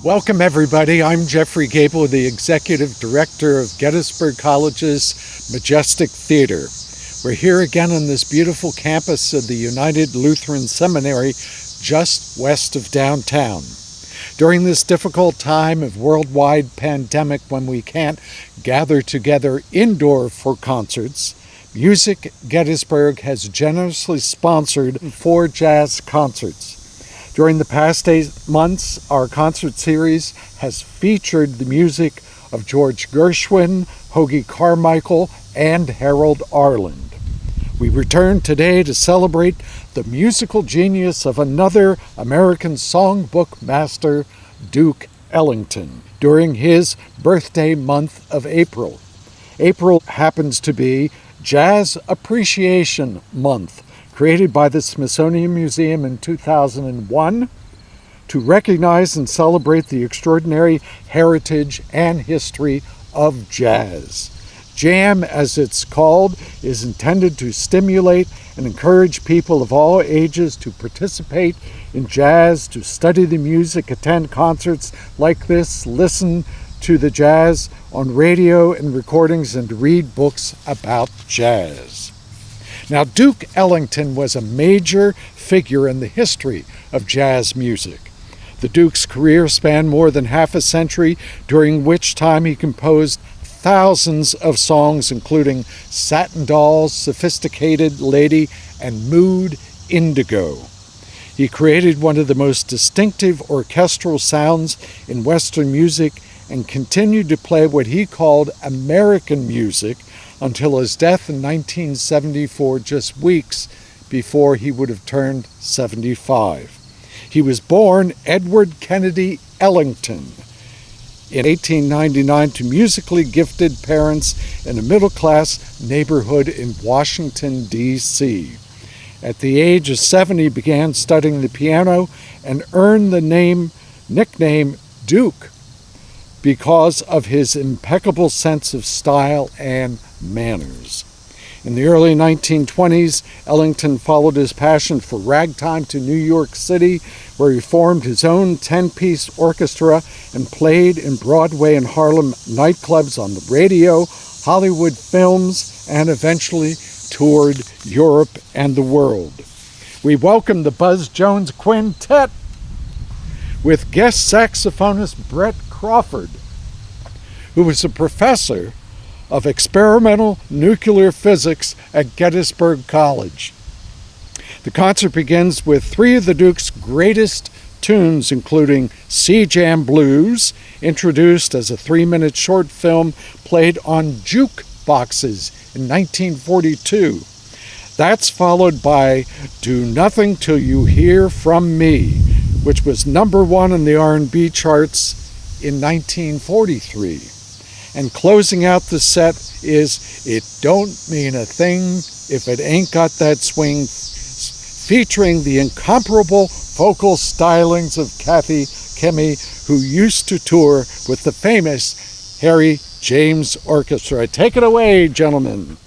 Welcome, everybody. I'm Jeffrey Gable, the Executive Director of Gettysburg College's Majestic Theater. We're here again on this beautiful campus of the United Lutheran Seminary just west of downtown. During this difficult time of worldwide pandemic when we can't gather together indoor for concerts, Music Gettysburg has generously sponsored 4 jazz concerts. During the past 8 months, our concert series has featured the music of George Gershwin, Hoagy Carmichael, and Harold Arlen. We return today to celebrate the musical genius of another American songbook master, Duke Ellington, during his birthday month of April. April happens to be Jazz Appreciation Month, created by the Smithsonian Museum in 2001 to recognize and celebrate the extraordinary heritage and history of jazz. Jam, as it's called, is intended to stimulate and encourage people of all ages to participate in jazz, to study the music, attend concerts like this, listen to the jazz on radio and recordings, and to read books about jazz. Now, Duke Ellington was a major figure in the history of jazz music. The Duke's career spanned more than half a century, during which time he composed thousands of songs, including Satin Dolls, Sophisticated Lady, and Mood Indigo. He created one of the most distinctive orchestral sounds in Western music and continued to play what he called American music until his death in 1974, just weeks before he would have turned 75. He was born Edward Kennedy Ellington in 1899 to musically gifted parents in a middle-class neighborhood in Washington, D.C. At the age of 7, he began studying the piano and earned the nickname Duke because of his impeccable sense of style and manners. In the early 1920s, Ellington followed his passion for ragtime to New York City, where he formed his own 10-piece orchestra and played in Broadway and Harlem nightclubs, on the radio, Hollywood films, and eventually toured Europe and the world. We welcome the Buzz Jones Quintet with guest saxophonist Brett Crawford, who was a professor of experimental nuclear physics at Gettysburg College. The concert begins with 3 of the Duke's greatest tunes, including Sea Jam Blues, introduced as a 3-minute short film played on jukeboxes in 1942. That's followed by Do Nothing Till You Hear From Me, which was number 1 in the R&B charts in 1943. And closing out the set is It Don't Mean a Thing If It Ain't Got That Swing, featuring the incomparable vocal stylings of Kathy Kemme, who used to tour with the famous Harry James Orchestra. Take it away, gentlemen.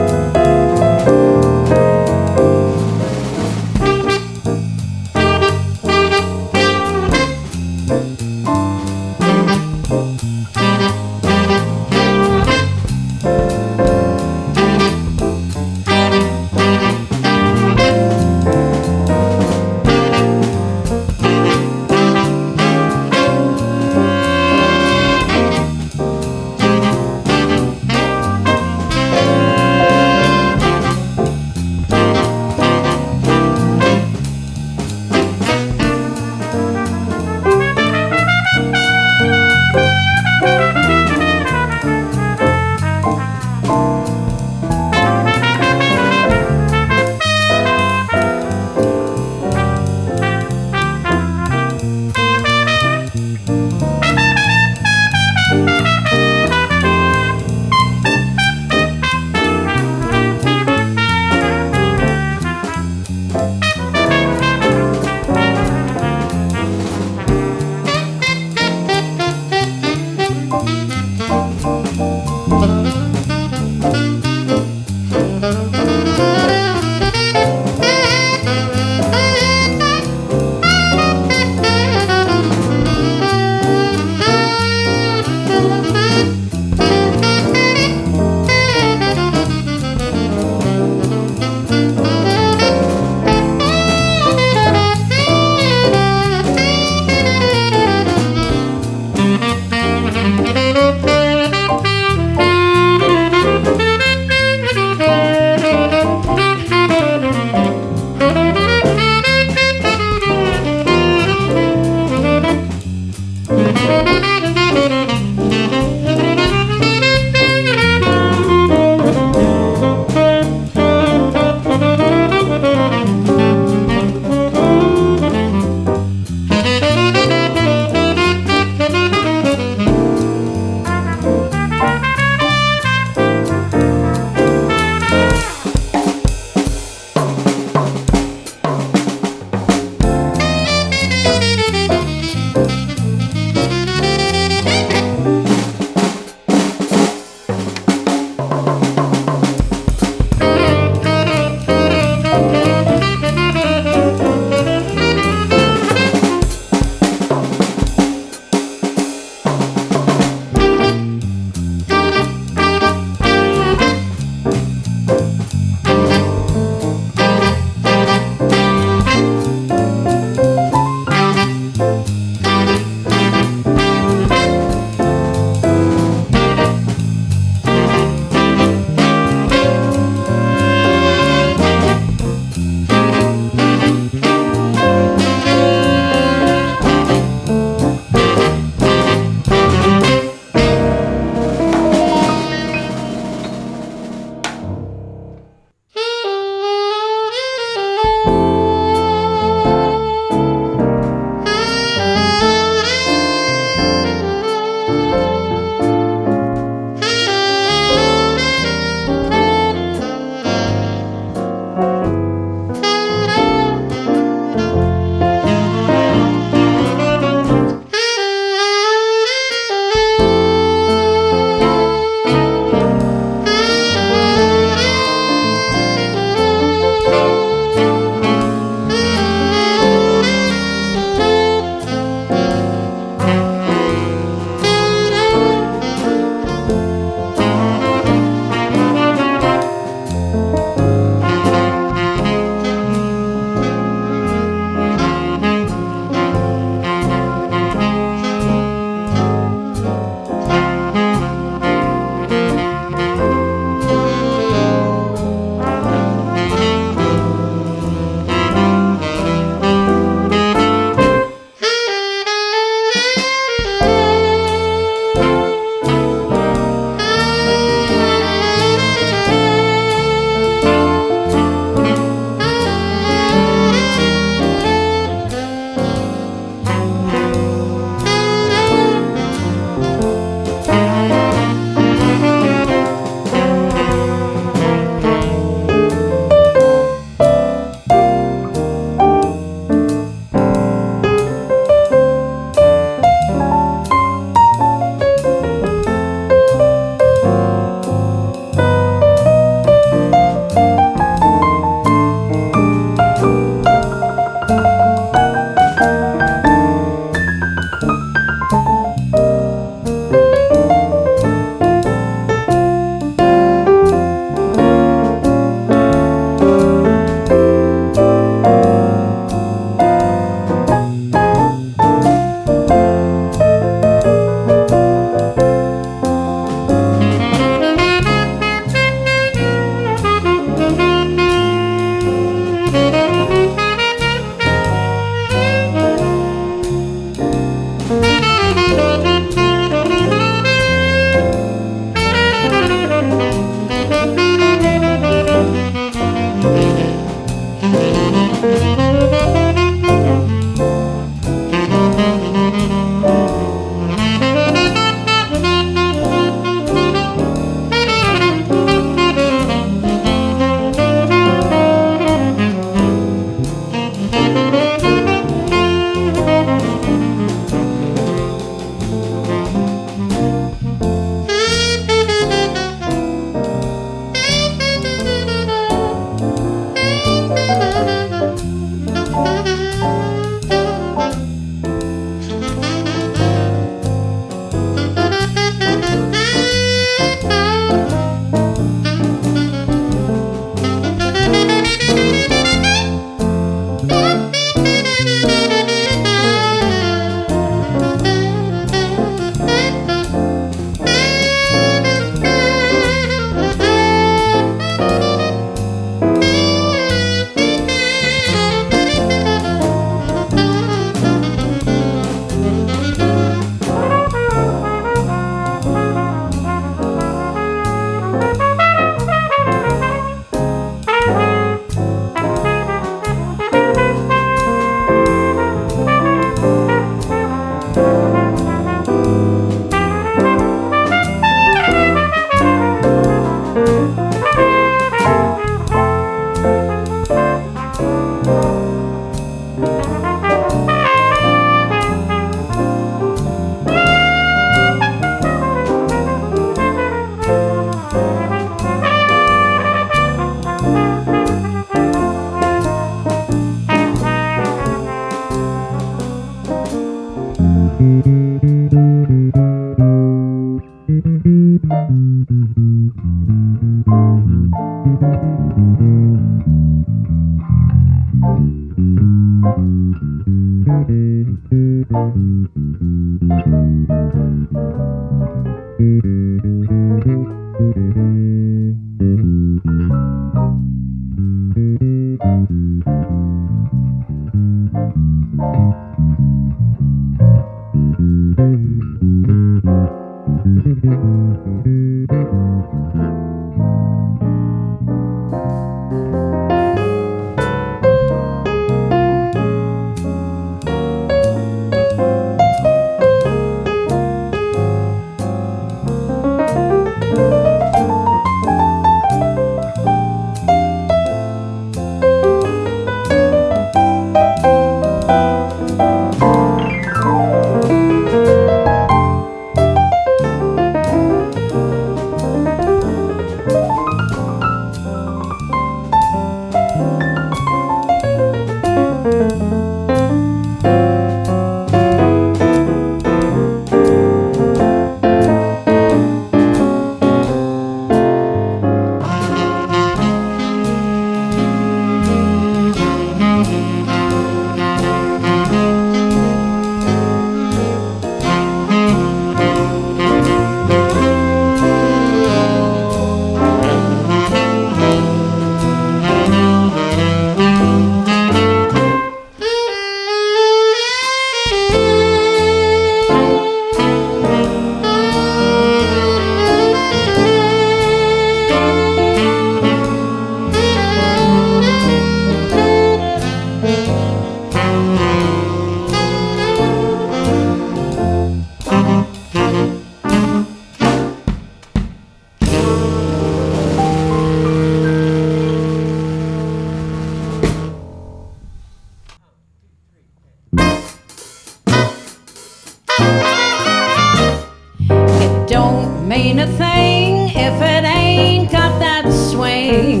mean a thing if it ain't got that swing.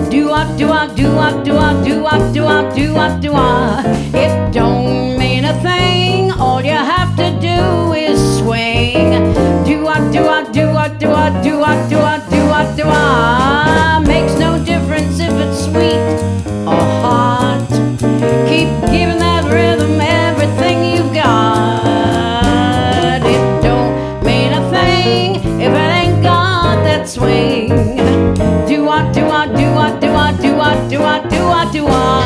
Do-wop, do-wop, do-wop, do-wop, do-wop, do-wop, do-wop, do-wop. It don't mean a thing, all you have to do is swing. Do-wop, do-wop, do-wop, do-wop, do-wop, do-wop, do-wop, do-wop. Makes no difference if it's sweet or hot. Keep giving that rhythm everything you've got. It don't mean a thing if it ain't got that swing. Do-wop, do-wop, do-wop, do-wop, do-wop, do-wop, do-wop, do-wop.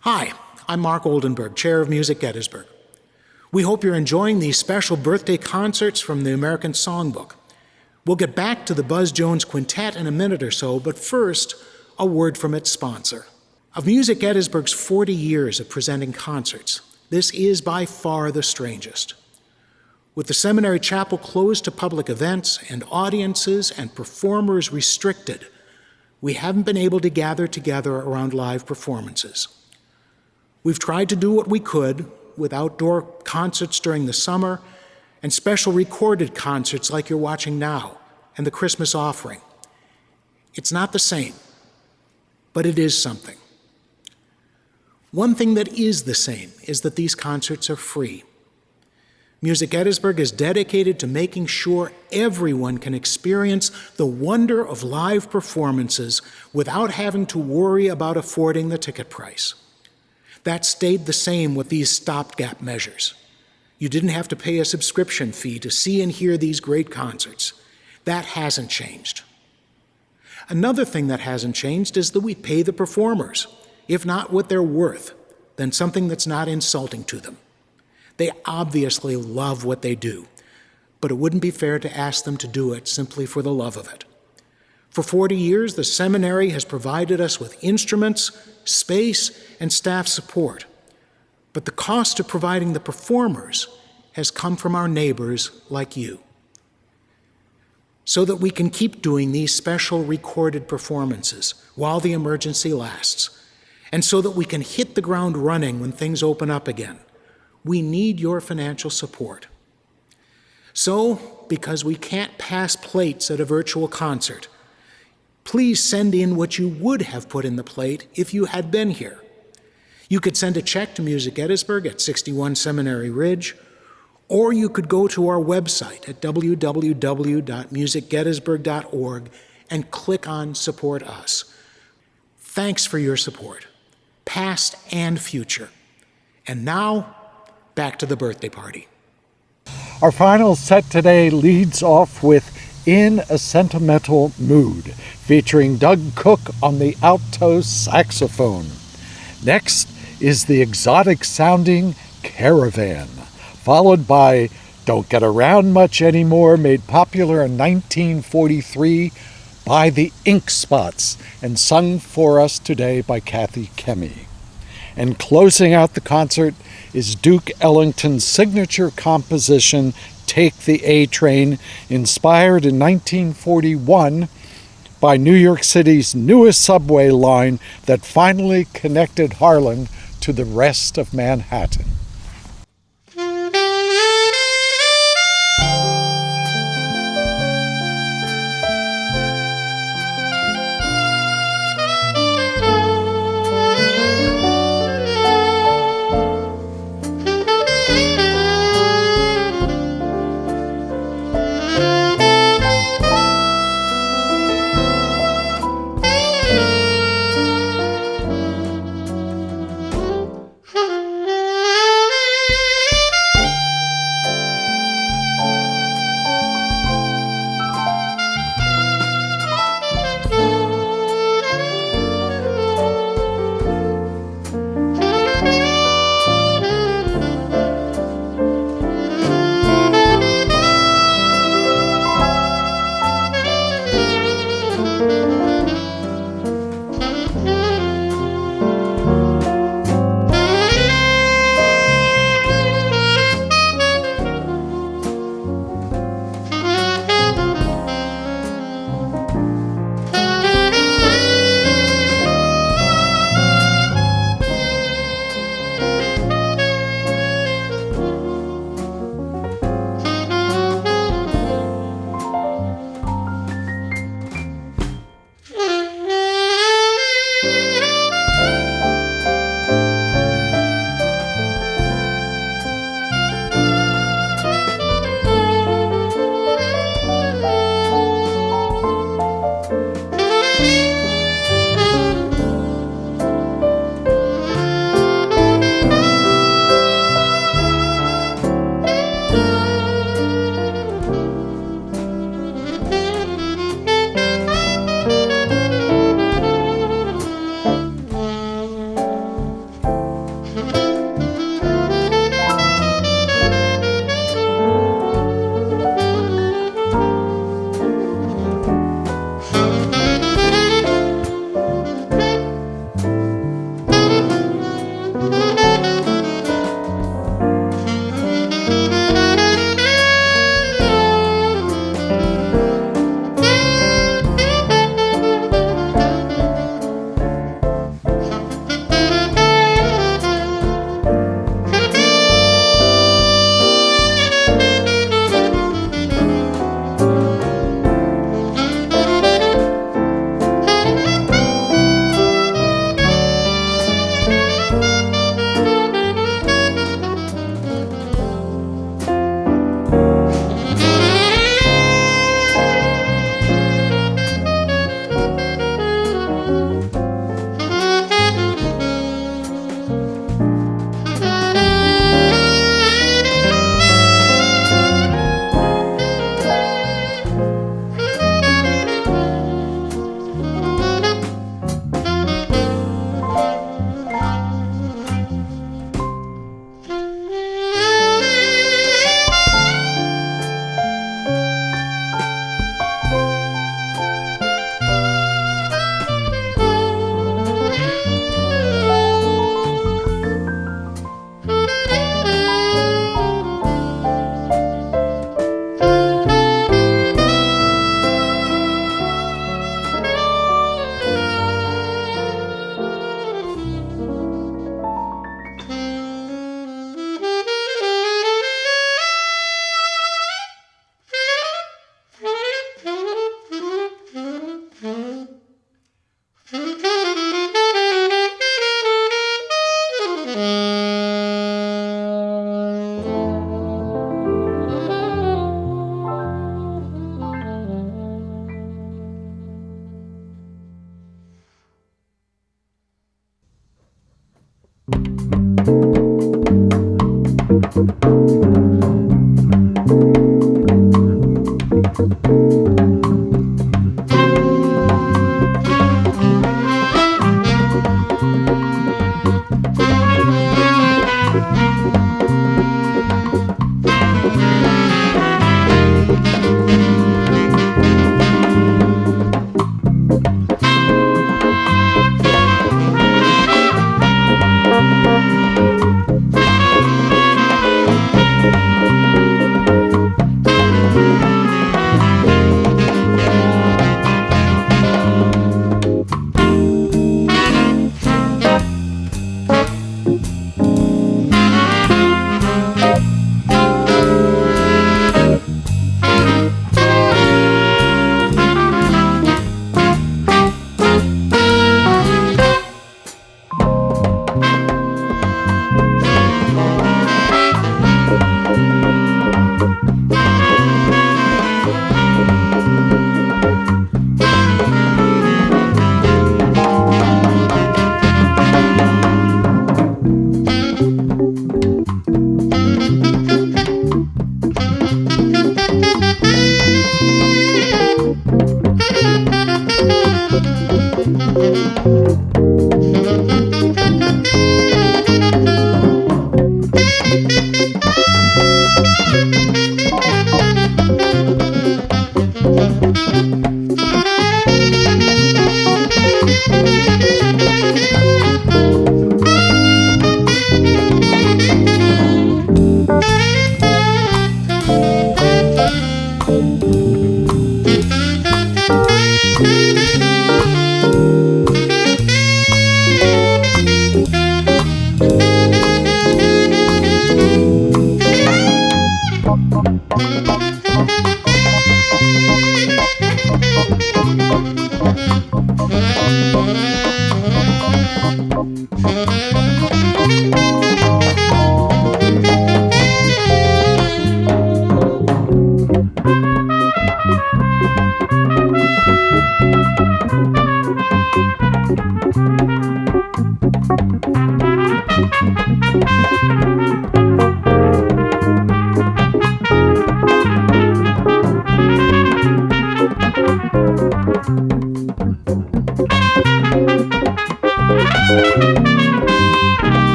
Hi, I'm Mark Oldenburg, Chair of Music, Gettysburg. We hope you're enjoying these special birthday concerts from the American Songbook. We'll get back to the Buzz Jones Quintet in a minute or so, but first, a word from its sponsor. Of Music Gettysburg's 40 years of presenting concerts, this is by far the strangest. With the seminary chapel closed to public events and audiences and performers restricted, we haven't been able to gather together around live performances. We've tried to do what we could with outdoor concerts during the summer and special recorded concerts like you're watching now and the Christmas offering. It's not the same, but it is something. One thing that is the same is that these concerts are free. Music Gettysburg is dedicated to making sure everyone can experience the wonder of live performances without having to worry about affording the ticket price. That stayed the same with these stopgap measures. You didn't have to pay a subscription fee to see and hear these great concerts. That hasn't changed. Another thing that hasn't changed is that we pay the performers, if not what they're worth, then something that's not insulting to them. They obviously love what they do, but it wouldn't be fair to ask them to do it simply for the love of it. For 40 years, the seminary has provided us with instruments, space, and staff support, but the cost of providing the performers has come from our neighbors like you. So that we can keep doing these special recorded performances while the emergency lasts, and so that we can hit the ground running when things open up again, we need your financial support. So, because we can't pass plates at a virtual concert, please send in what you would have put in the plate if you had been here. You could send a check to Music Gettysburg at 61 Seminary Ridge, or you could go to our website at www.musicgettysburg.org and click on Support Us. Thanks for your support, past and future. And now, back to the birthday party. Our final set today leads off with In a Sentimental Mood, featuring Doug Cook on the alto saxophone. Next is the exotic-sounding Caravan, followed by Don't Get Around Much Anymore, made popular in 1943 by the Ink Spots and sung for us today by Kathy Kemme. And closing out the concert is Duke Ellington's signature composition, Take the A Train, inspired in 1941 by New York City's newest subway line that finally connected Harlem to the rest of Manhattan.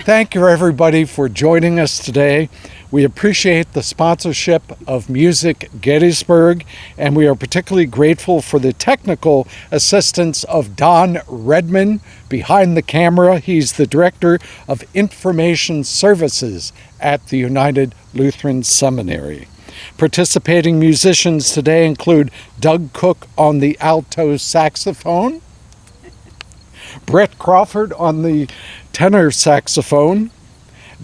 Thank you, everybody, for joining us today. We appreciate the sponsorship of Music Gettysburg, and we are particularly grateful for the technical assistance of Don Redman behind the camera. He's the Director of Information Services at the United Lutheran Seminary. Participating musicians today include Doug Cook on the alto saxophone, Brett Crawford on the tenor saxophone,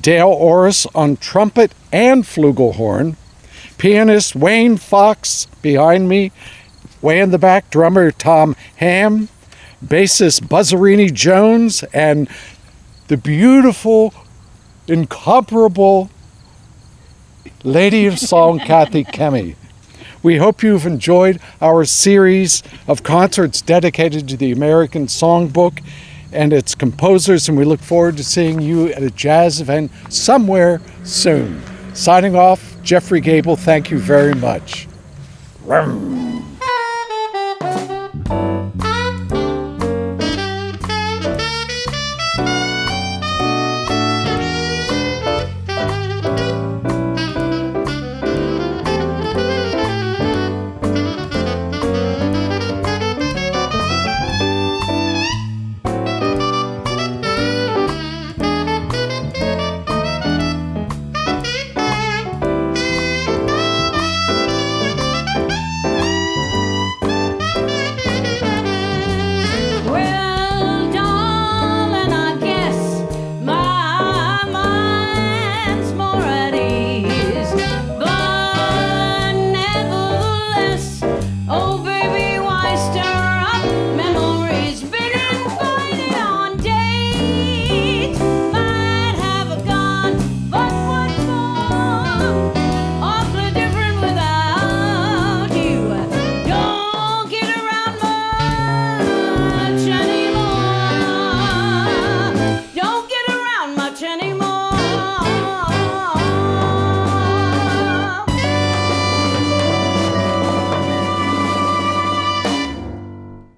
Dale Orris on trumpet and flugelhorn, pianist Wayne Fox behind me, way in the back, drummer Tom Ham, bassist Buzzarini Jones, and the beautiful, incomparable Lady of Song, Kathy Kemme. We hope you've enjoyed our series of concerts dedicated to the American Songbook and its composers, and we look forward to seeing you at a jazz event somewhere soon. Signing off, Jeffrey Gable, thank you very much.